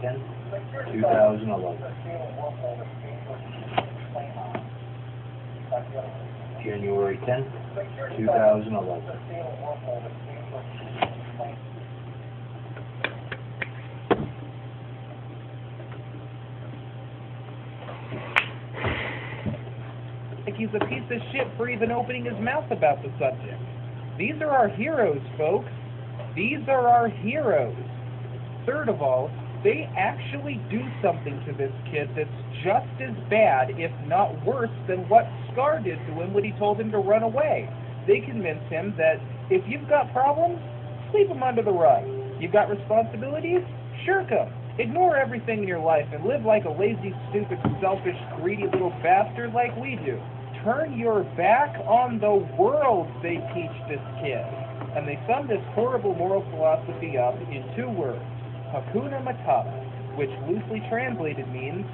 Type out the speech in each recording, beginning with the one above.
10th, 2011. January 10th, 2011. Like he's a piece of shit for even opening his mouth about the subject. These are our heroes, folks. These are our heroes. Third of all, they actually do something to this kid that's just as bad, if not worse, than what Scar did to him when he told him to run away. They convince him that if you've got problems, sweep them under the rug. You've got responsibilities? Shirk them. Ignore everything in your life and live like a lazy, stupid, selfish, greedy little bastard like we do. Turn your back on the world, they teach this kid. And they sum this horrible moral philosophy up in 2 words. Hakuna Matata, which loosely translated means,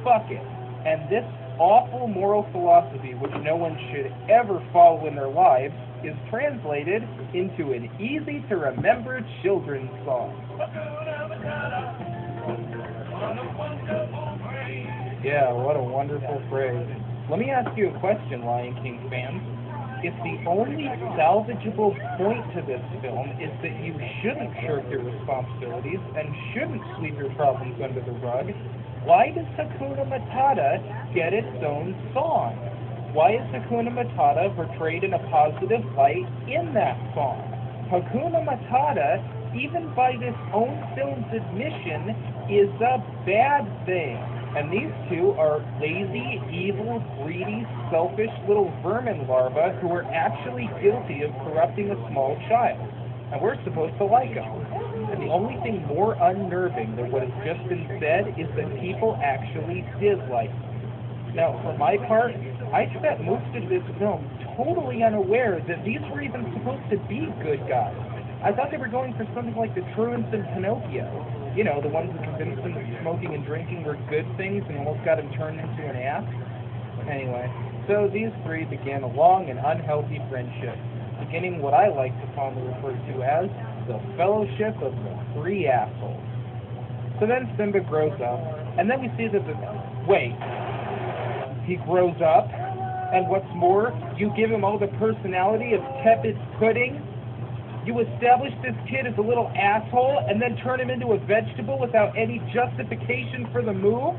fuck it. And this awful moral philosophy, which no one should ever follow in their lives, is translated into an easy-to-remember children's song. Yeah, what a wonderful phrase. Let me ask you a question, Lion King fans. If the only salvageable point to this film is that you shouldn't shirk your responsibilities and shouldn't sweep your problems under the rug, why does Hakuna Matata get its own song? Why is Hakuna Matata portrayed in a positive light in that song? Hakuna Matata, even by this own film's admission, is a bad thing. And these two are lazy, evil, greedy, selfish little vermin larvae who are actually guilty of corrupting a small child. And we're supposed to like them. And the only thing more unnerving than what has just been said is that people actually did like them. Now, for my part, I spent most of this film totally unaware that these were even supposed to be good guys. I thought they were going for something like the truants in Pinocchio. You know, the ones that convinced them that smoking and drinking were good things and almost got him turned into an ass. Anyway, so these 3 began a long and unhealthy friendship, beginning what I like to fondly refer to as the Fellowship of the 3 Assholes. So then Simba grows up, and then we see that he grows up, and what's more, you give him all the personality of tepid pudding. You establish this kid as a little asshole and then turn him into a vegetable without any justification for the move?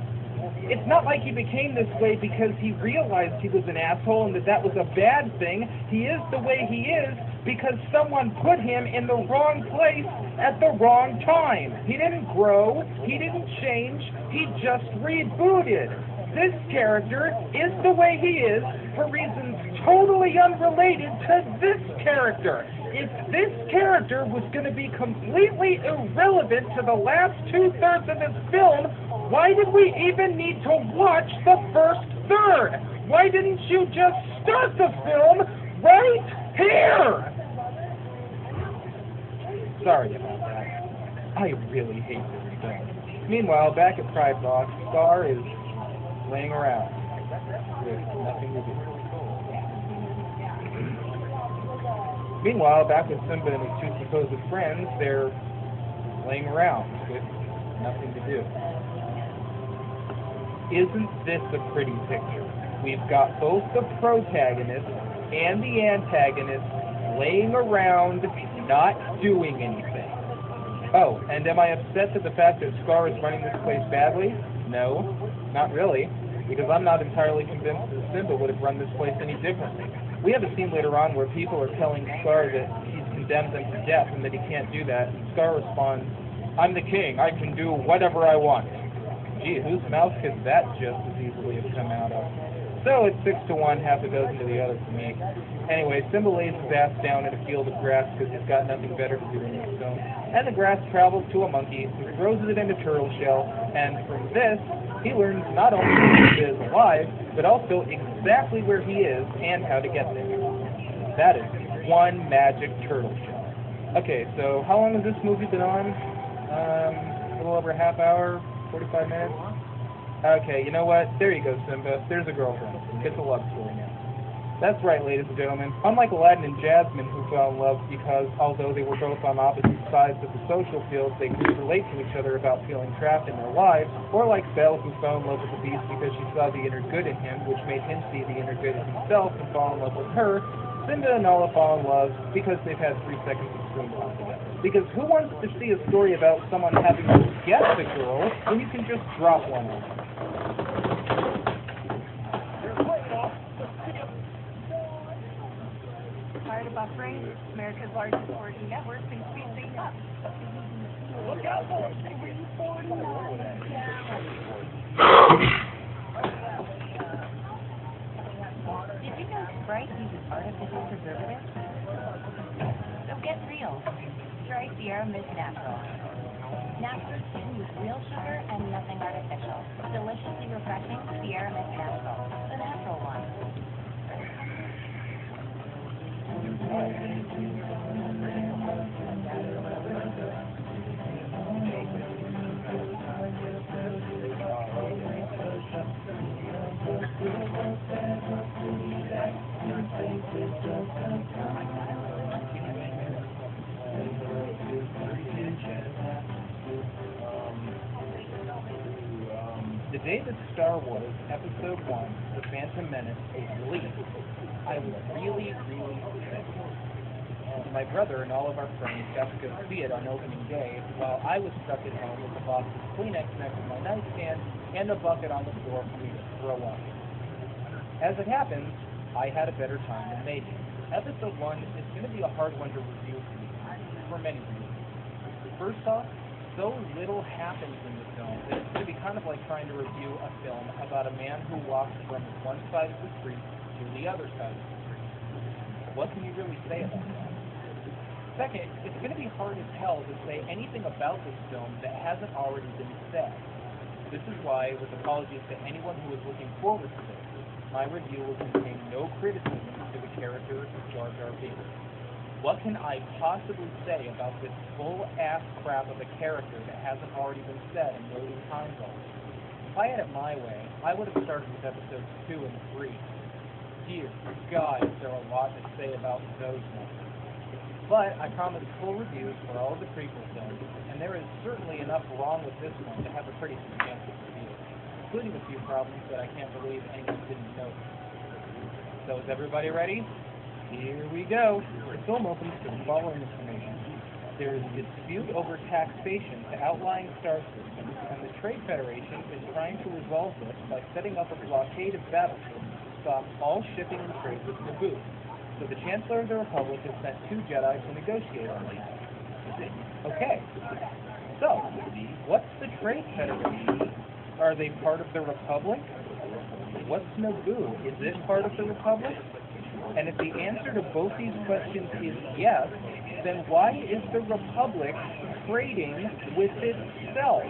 It's not like he became this way because he realized he was an asshole and that was a bad thing. He is the way he is because someone put him in the wrong place at the wrong time. He didn't grow. He didn't change. He just rebooted. This character is the way he is for reasons totally unrelated to this character. If this character was going to be completely irrelevant to the last 2/3 of this film, why did we even need to watch the first third? Why didn't you just start the film right here? Sorry about that. I really hate this film. Meanwhile, back at Pride Rock, Scar is laying around with nothing to do. Meanwhile, back with Simba and his 2 supposed friends, they're laying around with nothing to do. Isn't this a pretty picture? We've got both the protagonist and the antagonist laying around, not doing anything. Oh, and am I upset at the fact that Scar is running this place badly? No, not really, because I'm not entirely convinced that Simba would have run this place any differently. We have a scene later on where people are telling Scar that he's condemned them to death and that he can't do that. And Scar responds, "I'm the king. I can do whatever I want." Gee, whose mouth could that just as easily have come out of? So it's 6-1, half a dozen to the other for me. Anyway, Simba lays his ass down in a field of grass because he's got nothing better to do in this film. And the grass travels to a monkey who throws it in a turtle shell. And from this, he learns not only that he is alive, but also exactly where he is and how to get there. That is one magic turtle shell. Okay, so how long has this movie been on? A little over a half hour, 45 minutes? Okay, you know what? There you go, Simba. There's a girlfriend. It's a love story now. That's right, ladies and gentlemen. Unlike Aladdin and Jasmine, who fell in love because, although they were both on opposite sides of the social field, they could relate to each other about feeling trapped in their lives, or like Belle, who fell in love with the Beast because she saw the inner good in him, which made him see the inner good in himself and fall in love with her, Cinda and Nala fall in love because they've had 3 seconds of screen time together. Because who wants to see a story about someone having to guess a girl when you can just drop one on them? Tired of buffering? America's largest 4G network thinks we stay up. Look out for it. Did you know Sprite uses artificial preservatives? So get real. Try Sierra Mist Natural. Natural sweetened with real sugar and nothing artificial. Deliciously refreshing Sierra Mist Natural. The natural one. The day that Star Wars Episode 1, The Phantom Menace, was released, I was really sick. My brother and all of our friends got to go see it on opening day, while I was stuck at home with a box of Kleenex next to my nightstand and a bucket on the floor for me to throw up. As it happens, I had a better time than they did. Episode 1 is going to be a hard one to review for many reasons. First off, so little happens in the film that it's going to be kind of like trying to review a film about a man who walks from one side of the street to the other side of the street. What can you really say about that? Second, it's going to be hard as hell to say anything about this film that hasn't already been said. This is why, with apologies to anyone who is looking forward to this, my review will contain no criticism to the character of Jar Jar Binks. What can I possibly say about this full-ass crap of a character that hasn't already been said a million times already? If I had it my way, I would have started with episodes 2 and 3. Dear God, is there a lot to say about those ones. But I promised full reviews for all of the prequel films, and there is certainly enough wrong with this one to have a pretty substantial review, including a few problems that I can't believe anyone didn't notice. So is everybody ready? Here we go. The film opens with the following information. There is a dispute over taxation to outlying star systems, and the Trade Federation is trying to resolve this by setting up a blockade of battleships to stop all shipping and trade with Naboo. So the Chancellor of the Republic has sent 2 Jedi to negotiate on these. Okay. So, what's the Trade Federation? Are they part of the Republic? What's Naboo? Is it part of the Republic? And if the answer to both these questions is yes, then why is the Republic trading with itself?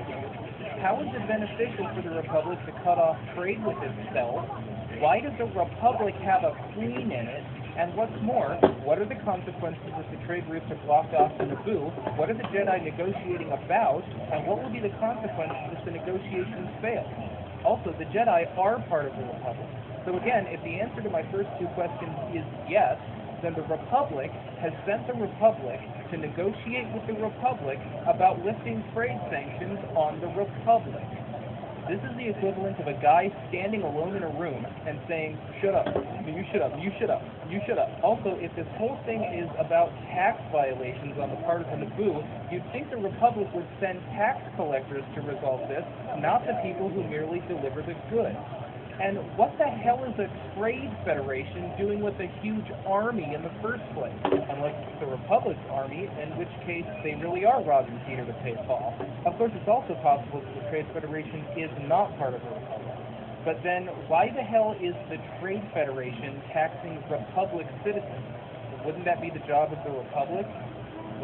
How is it beneficial for the Republic to cut off trade with itself? Why does the Republic have a queen in it? And what's more, what are the consequences if the trade routes are blocked off to Naboo? What are the Jedi negotiating about? And what will be the consequences if the negotiations fail? Also, the Jedi are part of the Republic. So again, if the answer to my first 2 questions is yes, then the Republic has sent the Republic to negotiate with the Republic about lifting trade sanctions on the Republic. This is the equivalent of a guy standing alone in a room and saying, shut up, you shut up, you shut up, you shut up. Also, if this whole thing is about tax violations on the part of the Naboo, you'd think the Republic would send tax collectors to resolve this, not the people who merely deliver the goods. And what the hell is a trade federation doing with a huge army in the first place? Unless it's the Republic's army, in which case they really are robbing Peter to pay Paul. Of course, it's also possible that the Trade Federation is not part of the Republic. But then, why the hell is the Trade Federation taxing Republic citizens? Wouldn't that be the job of the Republic?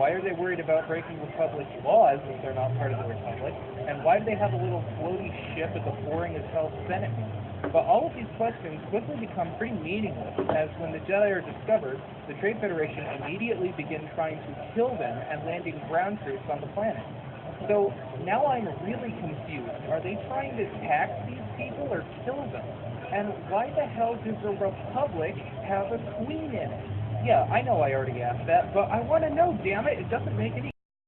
Why are they worried about breaking Republic laws if they're not part of the Republic? And why do they have a little floaty ship at the boring as hell Senate meeting? But all of these questions quickly become pretty meaningless, as when the Jedi are discovered, the Trade Federation immediately begin trying to kill them and landing ground troops on the planet. So now I'm really confused. Are they trying to tax these people or kill them? And why the hell does a republic have a queen in it? Yeah, I know I already asked that, but I want to know, damn it. It doesn't make any